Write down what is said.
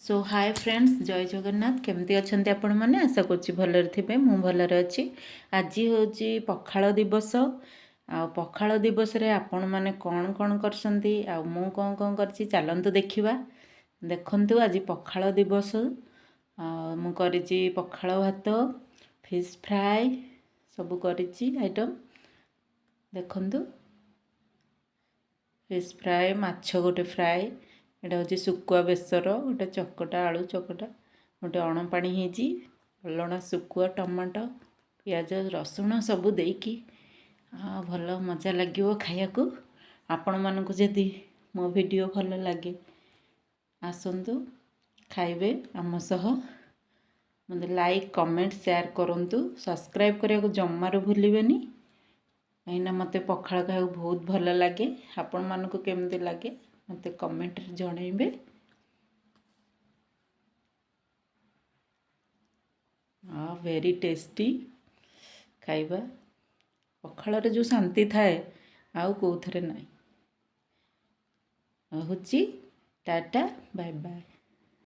सो hi friends जय जगन्नाथ केमती अच्छा आपण मैंने आशा करुँच भलरे थे मु भलरे अच्छी आज हूँ पखाल दिवस आ पखाल दिवस रे आपण मैंने कौन कौन करसंती आ मु कौन कौन करची चलतु देखिबा देखंतु आज पखाल दिवस मु करिची पखाल भात फिश फ्राए सब करिची आइटम देखंतु फिश फ्राए माछ गोटे फ्राए एटा हूँ शुकुआ बेसर गोटे चकटा आलू चकटा गोटे अणपाणी होती अलणा शुकुआ टमाटो पियाज रसुण सबू देकी भल मजा लगे खाया आपण मानक जदि मो वीडियो भल लगे आसतु खाइबे आम सह मत लाइक कमेंट शेयर करंतु सब्सक्राइब करने को जमारू भूलिबेनी कहीं मत पखाल खाया बहुत भल लगे आपण मानक केमती लगे मत कमेंट जनइबे वेरी टेस्टी खाइबा पखाल जो शांति थाए आउ कौथरे ना। Tata bye bye.